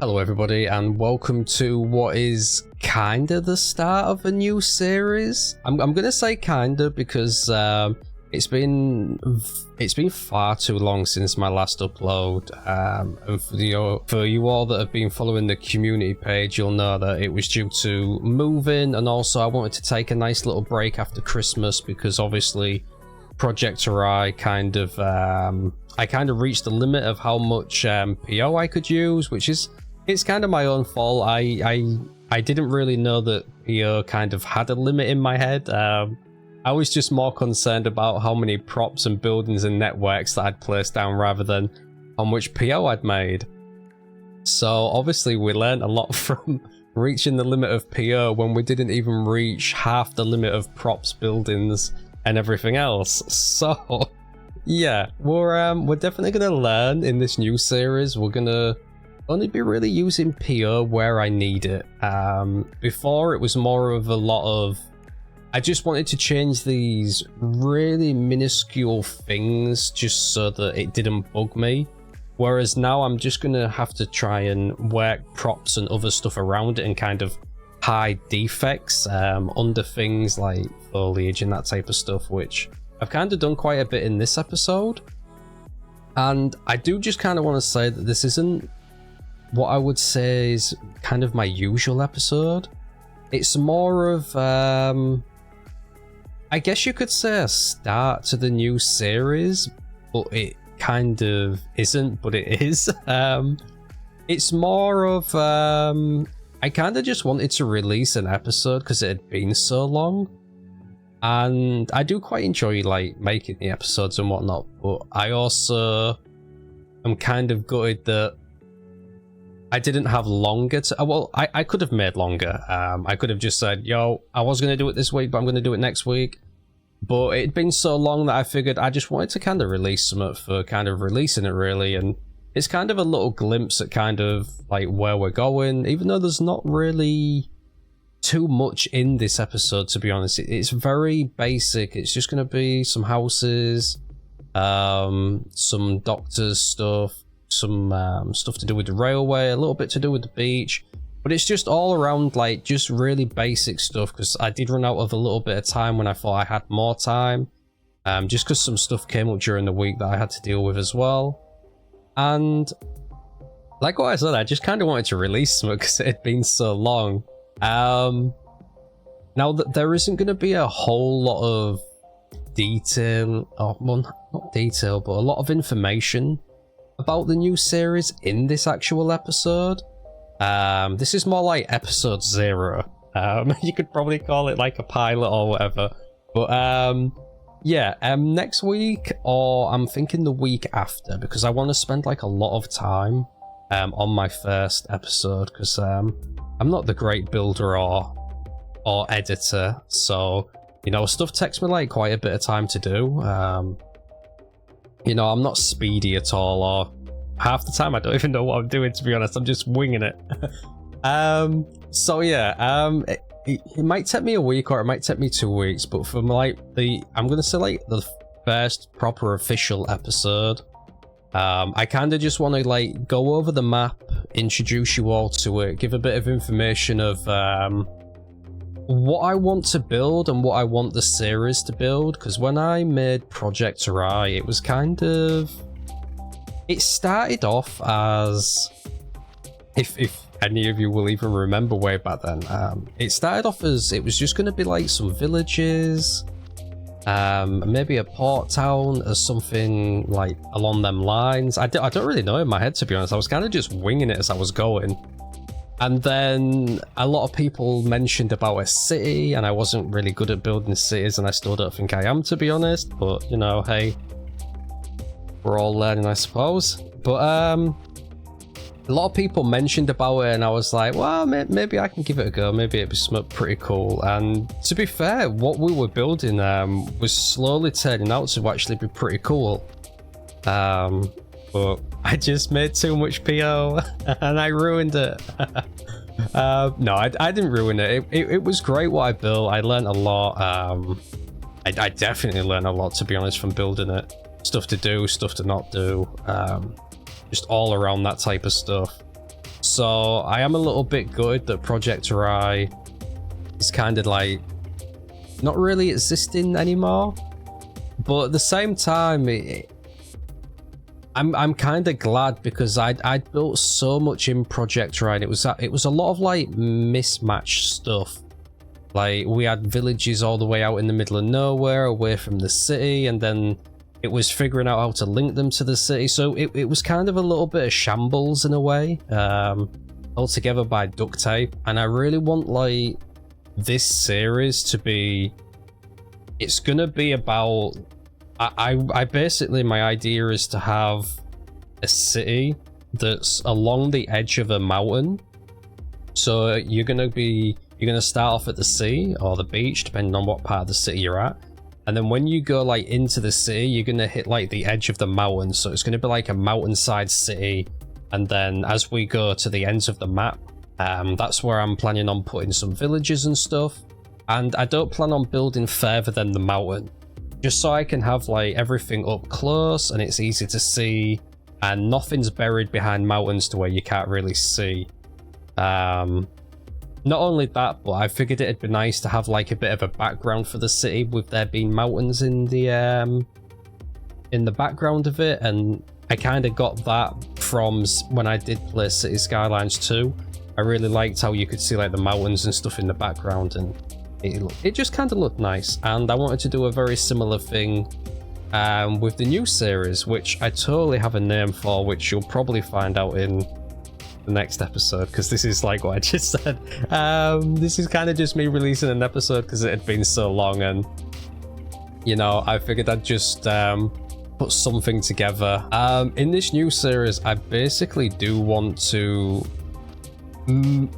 Hello everybody and welcome to what is kinda the start of a new series. I'm gonna say kinda because it's been far too long since my last upload, and for you all that have been following the community page, you'll know that it was due to moving, and also I wanted to take a nice little break after Christmas because obviously Project I kind of reached the limit of how much PO I could use, which is it's kind of my own fault. I didn't really know that PO kind of had a limit in my head. I was just more concerned about how many props and buildings and networks that I'd placed down rather than how much PO I'd made. So obviously we learned a lot from reaching the limit of PO when we didn't even reach half the limit of props, buildings and everything else. So yeah, we're definitely gonna learn in this new series. We're gonna only be really using PO where I need it. Before it was more of a lot of I just wanted to change these really minuscule things just so that it didn't bug me, whereas now I'm just gonna have to try and work props and other stuff around it and kind of hide defects under things like foliage and that type of stuff, which I've kind of done quite a bit in this episode. And I do just kind of want to say that this isn't what I would say is kind of my usual episode. It's more of I guess you could say a start to the new series, but it kind of isn't, but it is. It's more of I kind of just wanted to release an episode because it had been so long, and I do quite enjoy like making the episodes and whatnot, but I also am kind of gutted that I didn't have longer to well, I could have made longer. I could have just said, yo, I was going to do it this week, but I'm going to do it next week. But it'd been so long that I figured I just wanted to kind of release something for kind of releasing it, really. And it's kind of a little glimpse at kind of like where we're going, even though there's not really too much in this episode, to be honest. It's very basic. It's just going to be some houses, some doctors stuff, some stuff to do with the railway, a little bit to do with the beach, but it's just all around like just really basic stuff because I did run out of a little bit of time when I thought I had more time, just because some stuff came up during the week that I had to deal with as well. And like what I said, I just kind of wanted to release something because it had been so long. Now that there isn't going to be a whole lot of detail, or well, not detail, but a lot of information about the new series in this actual episode. This is more like episode 0. You could probably call it like a pilot or whatever. But yeah, next week, or I'm thinking the week after, because I want to spend like a lot of time on my first episode, because I'm not the great builder or editor, so you know, stuff takes me like quite a bit of time to do. You know, I'm not speedy at all, or half the time I don't even know what I'm doing, to be honest. I'm just winging it. So yeah, it might take me a week or it might take me 2 weeks, but for like I'm gonna say like the first proper official episode, I kind of just want to like go over the map, introduce you all to it, give a bit of information of what I want to build and what I want the series to build, because when I made Project I, it was kind of, it started off as, if any of you will even remember way back then, it started off as it was just going to be like some villages, maybe a port town or something like along them lines. I don't really know in my head, to be honest. I was kind of just winging it as I was going. And then a lot of people mentioned about a city, and I wasn't really good at building cities, and I still don't think I am, to be honest. But, you know, hey, we're all learning, I suppose. But a lot of people mentioned about it, and I was like, well, maybe I can give it a go. Maybe it'd be pretty cool. And to be fair, what we were building was slowly turning out to actually be pretty cool. But I just made too much PO and I ruined it. No, I didn't ruin it. It was great what I built. I learned a lot. I definitely learned a lot, to be honest, from building it. Stuff to do, stuff to not do. Just all around that type of stuff. So I am a little bit gutted that Project Rai is kind of like not really existing anymore. But at the same time, I'm kind of glad because I'd built so much in Project Rai, and it was a lot of like mismatched stuff. Like we had villages all the way out in the middle of nowhere, away from the city, and then it was figuring out how to link them to the city. So it was kind of a little bit of shambles in a way, held together by duct tape. And I really want like this series to be, it's gonna be about, I basically, my idea is to have a city that's along the edge of a mountain. So you're gonna start off at the sea or the beach, depending on what part of the city you're at. And then when you go like into the city, you're gonna hit like the edge of the mountain. So it's gonna be like a mountainside city. And then as we go to the ends of the map, that's where I'm planning on putting some villages and stuff. And I don't plan on building further than the mountain, just so I can have like everything up close and it's easy to see, and nothing's buried behind mountains to where you can't really see. Not only that, but I figured it'd be nice to have like a bit of a background for the city, with there being mountains in the background of it. And I kind of got that from when I did play City Skylines 2. I really liked how you could see like the mountains and stuff in the background, and it just kind of looked nice. And I wanted to do a very similar thing with the new series, which I totally have a name for, which you'll probably find out in the next episode, because this is like what I just said. This is kind of just me releasing an episode because it had been so long, and you know, I figured I'd just put something together. In this new series, I basically do want to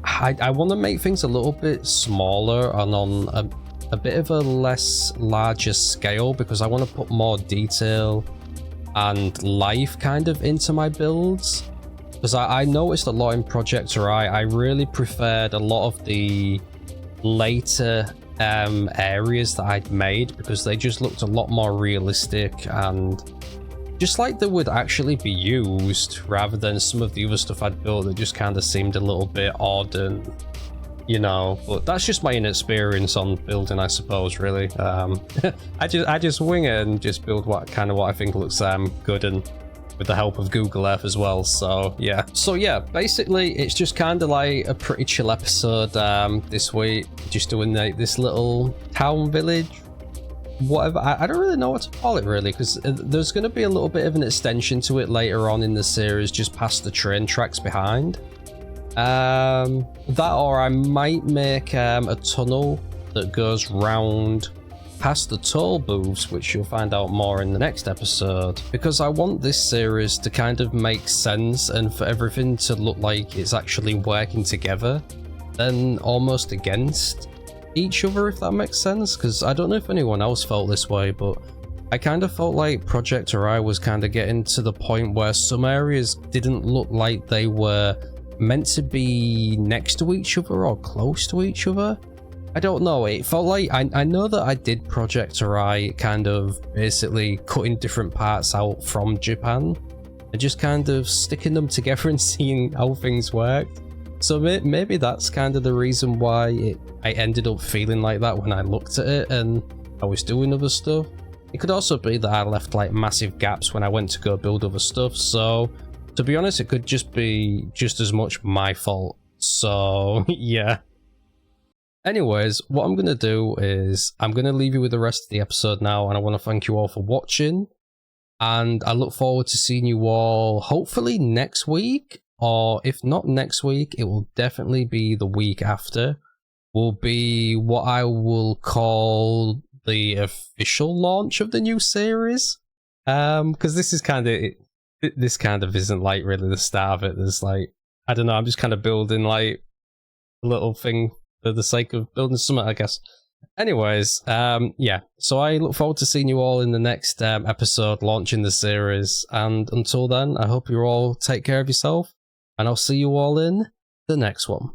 I want to make things a little bit smaller and on a bit of a larger scale, because I want to put more detail and life kind of into my builds. Because I noticed a lot in Project Rai, I really preferred a lot of the later areas that I'd made, because they just looked a lot more realistic and just like they would actually be used, rather than some of the other stuff I'd built that just kind of seemed a little bit odd, and you know. But that's just my inexperience on building, I suppose, really. I just wing it and just build what I think looks good, and with the help of Google Earth as well. So yeah, basically it's just kind of like a pretty chill episode this week, just doing like this little town village, whatever. I don't really know what to call it really, because there's going to be a little bit of an extension to it later on in the series, just past the train tracks behind. That, or I might make a tunnel that goes round past the toll booths, which you'll find out more in the next episode, because I want this series to kind of make sense and for everything to look like it's actually working together and almost against each other, if that makes sense. Because I don't know if anyone else felt this way, but I kind of felt like Project Rai was kind of getting to the point where some areas didn't look like they were meant to be next to each other or close to each other. I don't know, it felt like, I know that I did Project Rai kind of basically cutting different parts out from Japan and just kind of sticking them together and seeing how things worked. So maybe that's kind of the reason why I ended up feeling like that when I looked at it and I was doing other stuff. It could also be that I left like massive gaps when I went to go build other stuff. So to be honest, it could just be just as much my fault. So yeah. Anyways, what I'm going to do is I'm going to leave you with the rest of the episode now, and I want to thank you all for watching, and I look forward to seeing you all hopefully next week, or if not next week, it will definitely be the week after, will be what I will call the official launch of the new series, because this kind of isn't like really the start of it. There's like, I don't know, I'm just kind of building like a little thing for the sake of building something, I guess. Anyways, yeah, so I look forward to seeing you all in the next episode launching the series, and until then, I hope you all take care of yourself, and I'll see you all in the next one.